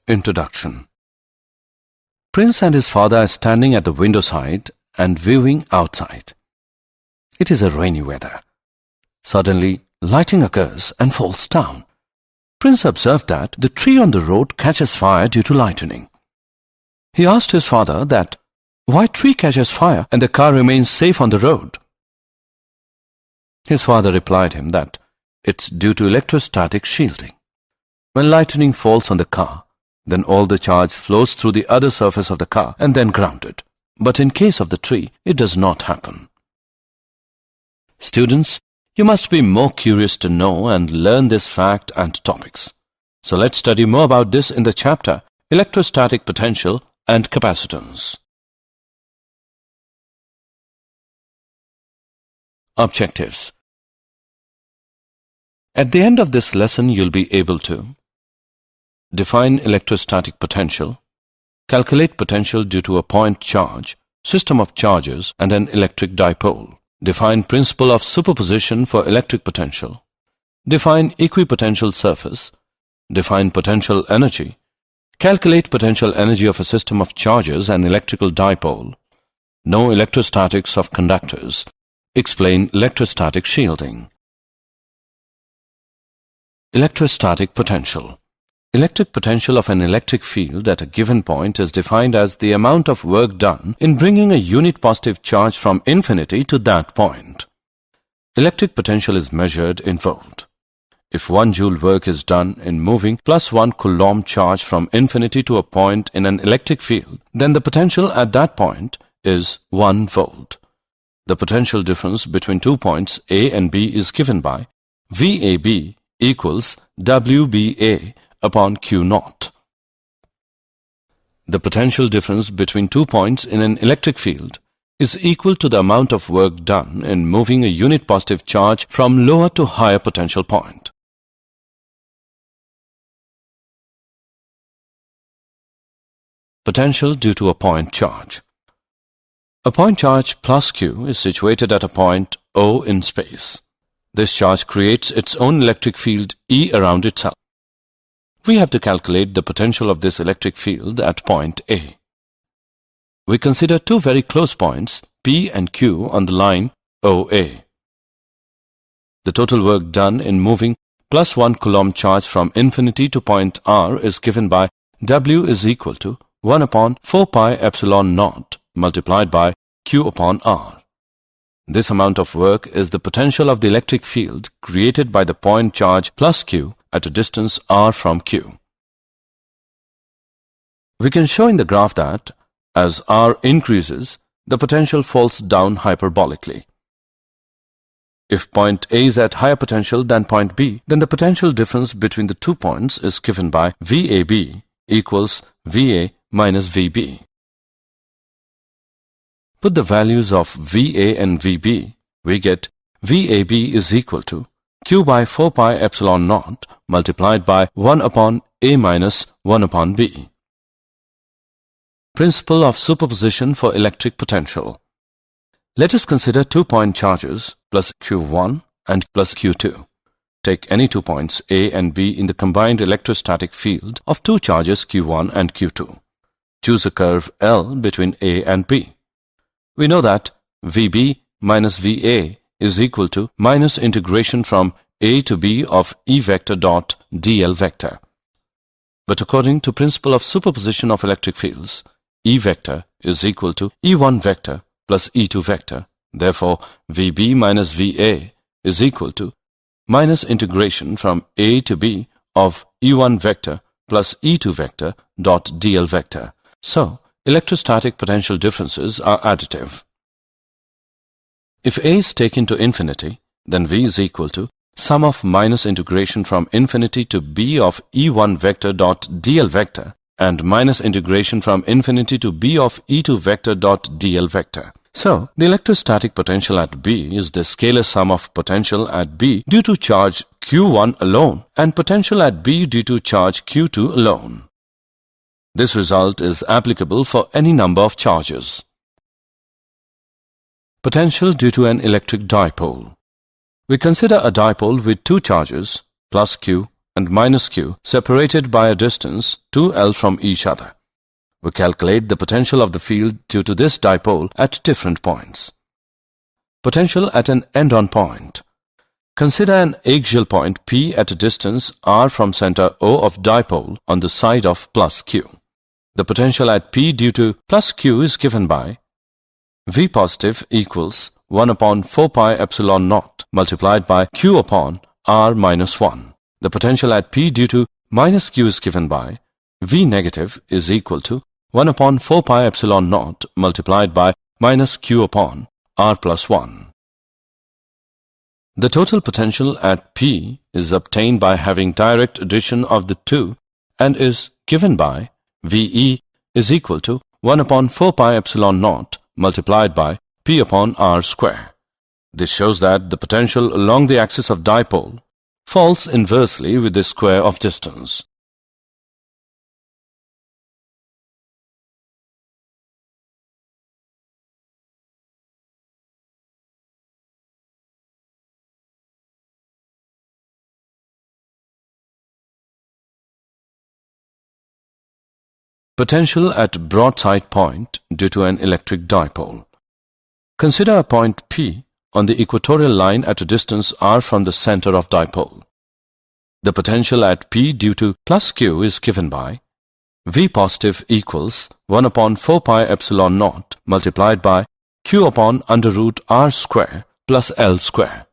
Introduction. Prince and his father are standing at the window side and viewing outside. It is a rainy weather. Suddenly, lightning occurs and falls down. Prince observed that the tree on the road catches fire due to lightning. He asked his father that why tree catches fire and the car remains safe on the road. His father replied him that it's due to electrostatic shielding. When lightning falls on the car, then all the charge flows through the other surface of the car and then grounded. But in case of the tree, it does not happen. Students, you must be more curious to know and learn this fact and topics. So let's study more about this in the chapter Electrostatic Potential and Capacitance. Objectives. At the end of this lesson, you'll be able to define electrostatic potential, calculate potential due to a point charge, system of charges, and an electric dipole. Define principle of superposition for electric potential. Define equipotential surface. Define potential energy. Calculate potential energy of a system of charges and electrical dipole. Know electrostatics of conductors. Explain electrostatic shielding. Electrostatic potential. Electric potential of an electric field at a given point is defined as the amount of work done in bringing a unit positive charge from infinity to that point. Electric potential is measured in volt. If 1 joule work is done in moving plus 1 coulomb charge from infinity to a point in an electric field, then the potential at that point is 1 volt. The potential difference between 2 points A and B is given by VAB equals WBA upon Q naught. The potential difference between 2 points in an electric field is equal to the amount of work done in moving a unit positive charge from lower to higher potential point. Potential due to a point charge. A point charge plus Q is situated at a point O in space. This charge creates its own electric field E around itself. We have to calculate the potential of this electric field at point A. We consider two very close points, P and Q, on the line OA. The total work done in moving plus 1 coulomb charge from infinity to point R is given by W is equal to 1 upon 4 pi epsilon naught multiplied by Q upon R. This amount of work is the potential of the electric field created by the point charge plus Q at a distance r from Q. We can show in the graph that, as r increases, the potential falls down hyperbolically. If point A is at higher potential than point B, then the potential difference between the 2 points is given by VAB equals VA minus VB. Put the values of VA and VB, we get VAB is equal to Q by 4 pi epsilon naught multiplied by 1 upon A minus 1 upon B. Principle of superposition for electric potential. Let us consider 2 point charges plus Q1 and plus Q2. Take any 2 points A and B in the combined electrostatic field of 2 charges Q1 and Q2. Choose a curve L between A and B. We know that VB minus VA is equal to minus integration from A to B of E vector dot dl vector. But according to principle of superposition of electric fields, E vector is equal to E1 vector plus E2 vector. Therefore, VB minus VA is equal to minus integration from A to B of E1 vector plus E2 vector dot dl vector. So, electrostatic potential differences are additive. If A is taken to infinity, then V is equal to sum of minus integration from infinity to B of E1 vector dot dl vector and minus integration from infinity to B of E2 vector dot dl vector. So, the electrostatic potential at B is the scalar sum of potential at B due to charge Q1 alone and potential at B due to charge Q2 alone. This result is applicable for any number of charges. Potential due to an electric dipole. We consider a dipole with 2 charges, plus Q and minus q separated by a distance 2L from each other. We calculate the potential of the field due to this dipole at different points. Potential at an end-on point. Consider an axial point P at a distance r from center O of dipole on the side of plus q. The potential at P due to plus q is given by V positive equals 1 upon 4 pi epsilon naught multiplied by q upon r minus 1. The potential at P due to minus q is given by V negative is equal to 1 upon 4 pi epsilon naught multiplied by minus q upon r plus 1. The total potential at P is obtained by having direct addition of the two and is given by VE is equal to 1 upon 4 pi epsilon naught multiplied by P upon r square. This shows that the potential along the axis of dipole falls inversely with the square of distance. Potential at broadside point due to an electric dipole. Consider a point P on the equatorial line at a distance r from the center of dipole. The potential at P due to plus q is given by V positive equals 1 upon 4 pi epsilon naught multiplied by q upon under root r square plus L square.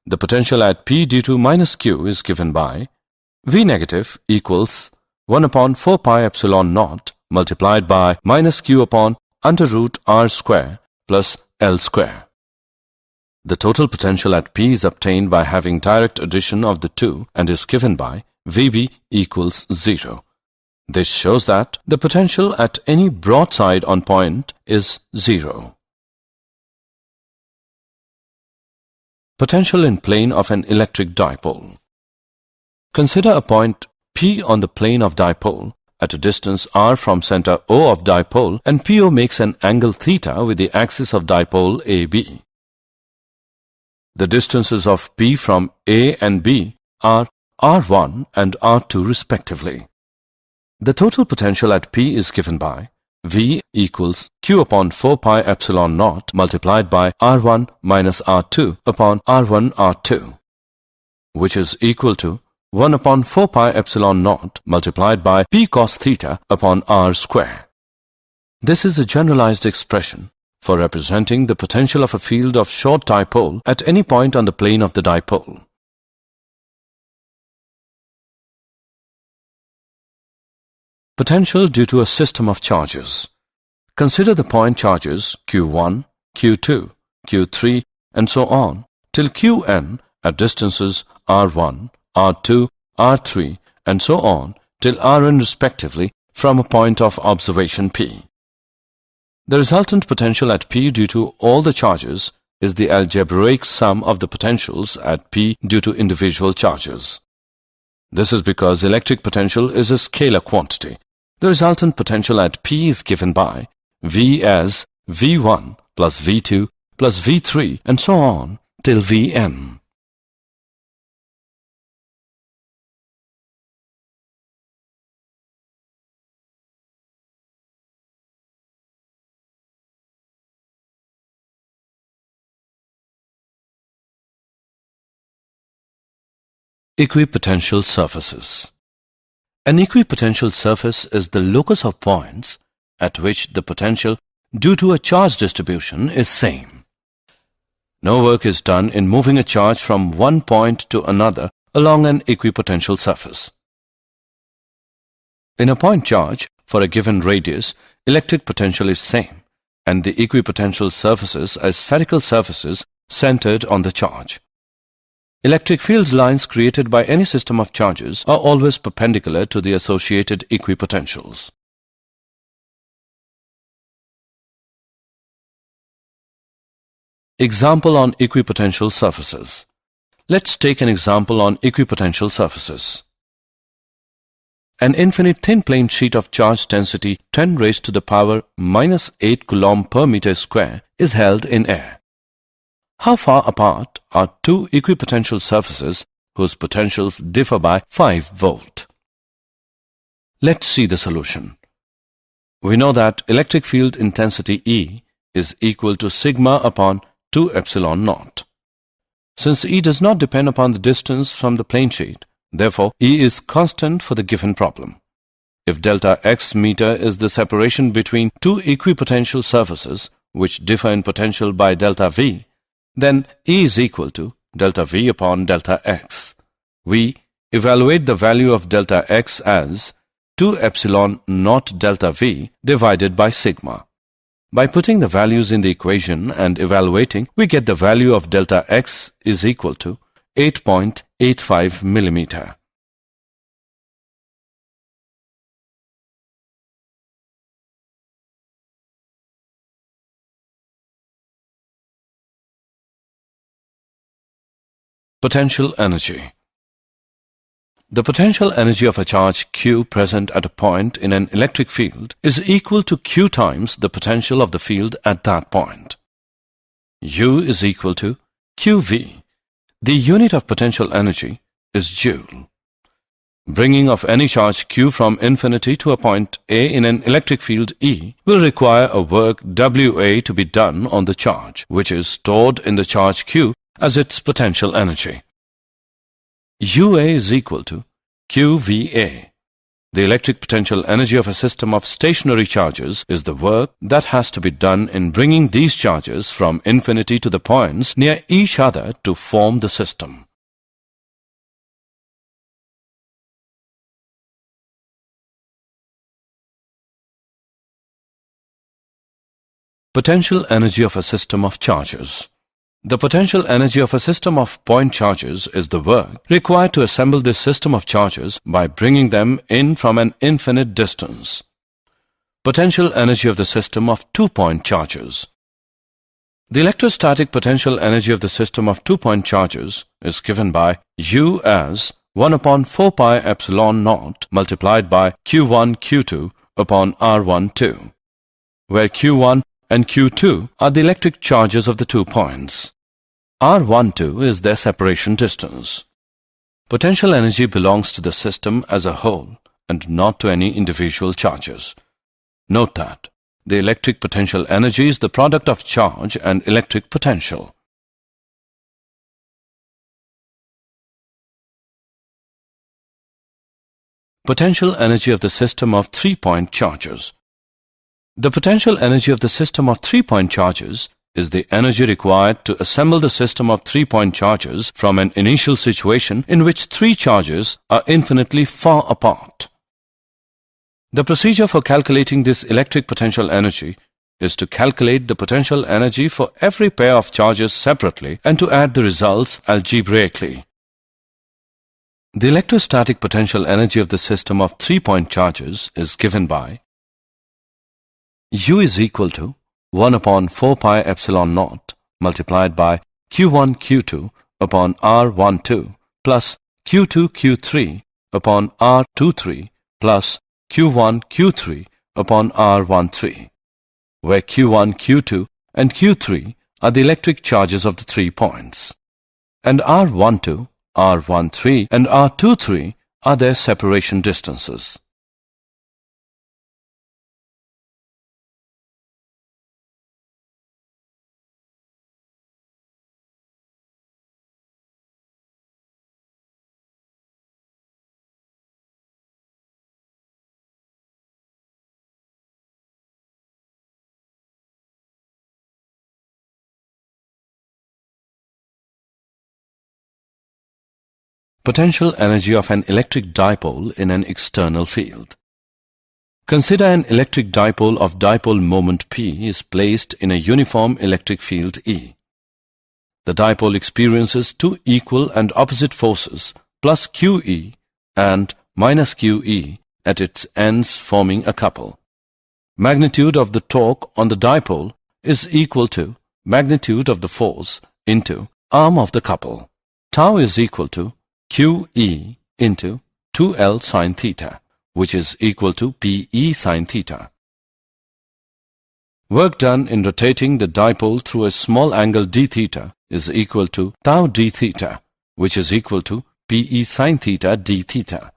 The potential at P due to minus q is given by V negative equals 1 upon 4 pi epsilon naught multiplied by minus q upon under root r square plus L square. The total potential at P is obtained by having direct addition of the two and is given by VB equals 0. This shows that the potential at any broadside on point is 0. Potential in plane of an electric dipole. Consider a point P on the plane of dipole at a distance r from center O of dipole, and PO makes an angle theta with the axis of dipole AB. The distances of P from A and B are R1 and R2 respectively. The total potential at P is given by V equals Q upon 4 pi epsilon naught multiplied by R1 minus R2 upon R1 R2, which is equal to 1 upon 4 pi epsilon naught multiplied by P cos theta upon R square. This is a generalized expression for representing the potential of a field of short dipole at any point on the plane of the dipole. Potential due to a system of charges. Consider the point charges Q1, Q2, Q3 and so on till Qn at distances R1, R2, R3 and so on till Rn respectively from a point of observation P. The resultant potential at P due to all the charges is the algebraic sum of the potentials at P due to individual charges. This is because electric potential is a scalar quantity. The resultant potential at P is given by V as V1 plus V2 plus V3 and so on till Vn. Equipotential surfaces. An equipotential surface is the locus of points at which the potential due to a charge distribution is same. No work is done in moving a charge from one point to another along an equipotential surface. In a point charge for a given radius, electric potential is same, and the equipotential surfaces are spherical surfaces centered on the charge. Electric field lines created by any system of charges are always perpendicular to the associated equipotentials. Example on equipotential surfaces. Let's take an example on equipotential surfaces. An infinite thin plane sheet of charge density 10 raised to the power minus 8 coulomb per meter square is held in air. How far apart are two equipotential surfaces whose potentials differ by 5 volt. Let's see the solution. We know that electric field intensity E is equal to sigma upon 2 epsilon naught. Since E does not depend upon the distance from the plane sheet, therefore E is constant for the given problem. If delta x meter is the separation between two equipotential surfaces which differ in potential by delta V, then E is equal to delta V upon delta x. We evaluate the value of delta x as 2 epsilon naught delta V divided by sigma. By putting the values in the equation and evaluating, we get the value of delta x is equal to 8.85 millimeter. Potential energy. The potential energy of a charge Q present at a point in an electric field is equal to Q times the potential of the field at that point. U is equal to QV. The unit of potential energy is joule. Bringing of any charge Q from infinity to a point A in an electric field E will require a work WA to be done on the charge, which is stored in the charge Q as its potential energy. UA is equal to QVA. The electric potential energy of a system of stationary charges is the work that has to be done in bringing these charges from infinity to the points near each other to form the system. Potential energy of a system of charges. The potential energy of a system of point charges is the work required to assemble this system of charges by bringing them in from an infinite distance. Potential energy of the system of two-point charges. The electrostatic potential energy of the system of two-point charges is given by U as 1 upon 4 pi epsilon naught multiplied by Q1 Q2 upon R12, where Q1 and Q2 are the electric charges of the 2 points. R12 is their separation distance. Potential energy belongs to the system as a whole and not to any individual charges. Note that the electric potential energy is the product of charge and electric potential. Potential energy of the system of 3-point charges. The potential energy of the system of 3-point charges is the energy required to assemble the system of 3-point charges from an initial situation in which 3 charges are infinitely far apart. The procedure for calculating this electric potential energy is to calculate the potential energy for every pair of charges separately and to add the results algebraically. The electrostatic potential energy of the system of 3-point charges is given by U is equal to 1 upon 4 pi epsilon naught multiplied by Q1 Q2 upon R12 plus Q2 Q3 upon R23 plus Q1 Q3 upon R13, where Q1 Q2 and Q3 are the electric charges of the 3 points, and R12, R13 and R23 are their separation distances. Potential energy of an electric dipole in an external field. Consider an electric dipole of dipole moment P is placed in a uniform electric field E. The dipole experiences 2 equal and opposite forces plus QE and minus QE at its ends forming a couple. Magnitude of the torque on the dipole is equal to magnitude of the force into arm of the couple. Tau is equal to QE into 2L sin theta, which is equal to PE sin theta. Work done in rotating the dipole through a small angle d theta is equal to tau d theta, which is equal to Pe sin theta d theta.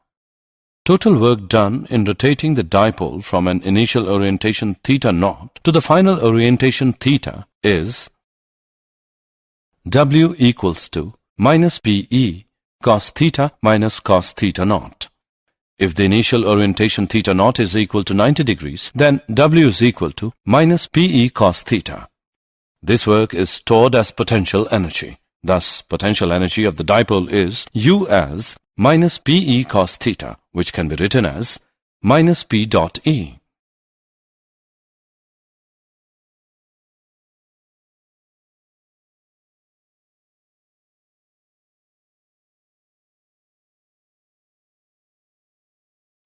Total work done in rotating the dipole from an initial orientation theta naught to the final orientation theta is W equals to minus Pe cos theta minus cos theta naught. If the initial orientation theta naught is equal to 90 degrees, then W is equal to minus Pe cos theta. This work is stored as potential energy. Thus, potential energy of the dipole is U as minus Pe cos theta, which can be written as minus P dot E.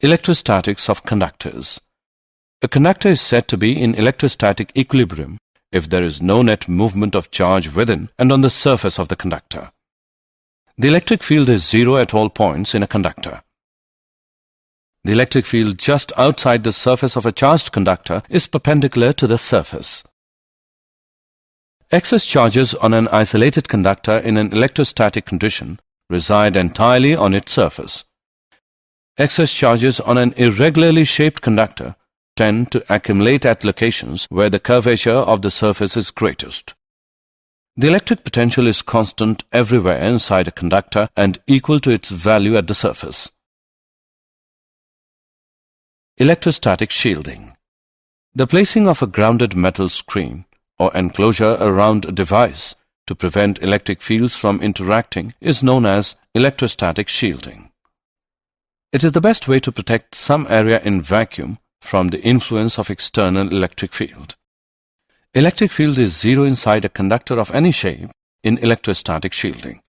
Electrostatics of conductors. A conductor is said to be in electrostatic equilibrium if there is no net movement of charge within and on the surface of the conductor. The electric field is zero at all points in a conductor. The electric field just outside the surface of a charged conductor is perpendicular to the surface. Excess charges on an isolated conductor in an electrostatic condition reside entirely on its surface. Excess charges on an irregularly shaped conductor tend to accumulate at locations where the curvature of the surface is greatest. The electric potential is constant everywhere inside a conductor and equal to its value at the surface. Electrostatic shielding. The placing of a grounded metal screen or enclosure around a device to prevent electric fields from interacting is known as electrostatic shielding. It is the best way to protect some area in vacuum from the influence of external electric field. Electric field is zero inside a conductor of any shape in electrostatic shielding.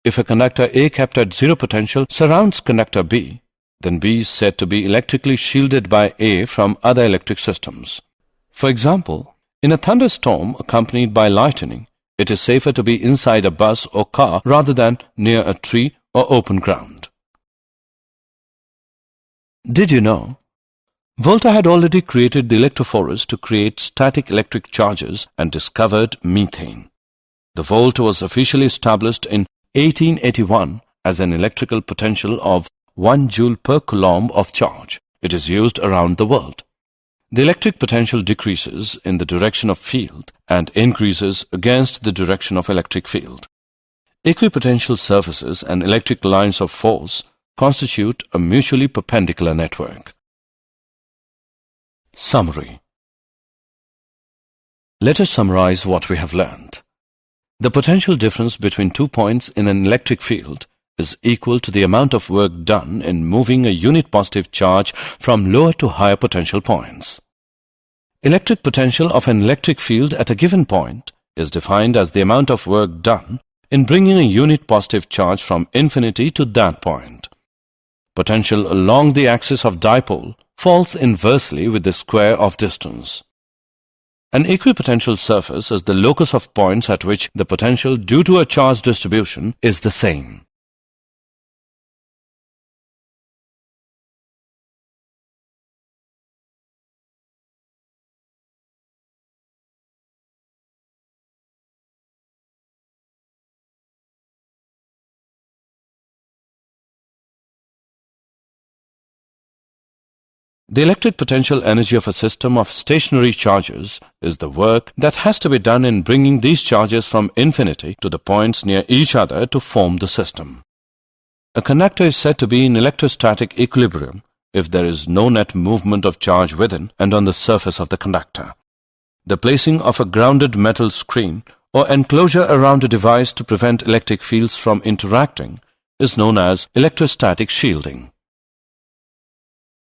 If a conductor A kept at zero potential surrounds conductor B, then B is said to be electrically shielded by A from other electric systems. For example, in a thunderstorm accompanied by lightning, it is safer to be inside a bus or car rather than near a tree or open ground. Did you know? Volta had already created the electrophorus to create static electric charges and discovered methane. The volt was officially established in 1881 as an electrical potential of 1 joule per coulomb of charge. It is used around the world. The electric potential decreases in the direction of field and increases against the direction of electric field. Equipotential surfaces and electric lines of force constitute a mutually perpendicular network. Summary. Let us summarize what we have learned. The potential difference between 2 points in an electric field is equal to the amount of work done in moving a unit positive charge from lower to higher potential points. Electric potential of an electric field at a given point is defined as the amount of work done in bringing a unit positive charge from infinity to that point. Potential along the axis of dipole falls inversely with the square of distance. An equipotential surface is the locus of points at which the potential due to a charge distribution is the same. The electric potential energy of a system of stationary charges is the work that has to be done in bringing these charges from infinity to the points near each other to form the system. A conductor is said to be in electrostatic equilibrium if there is no net movement of charge within and on the surface of the conductor. The placing of a grounded metal screen or enclosure around a device to prevent electric fields from interacting is known as electrostatic shielding.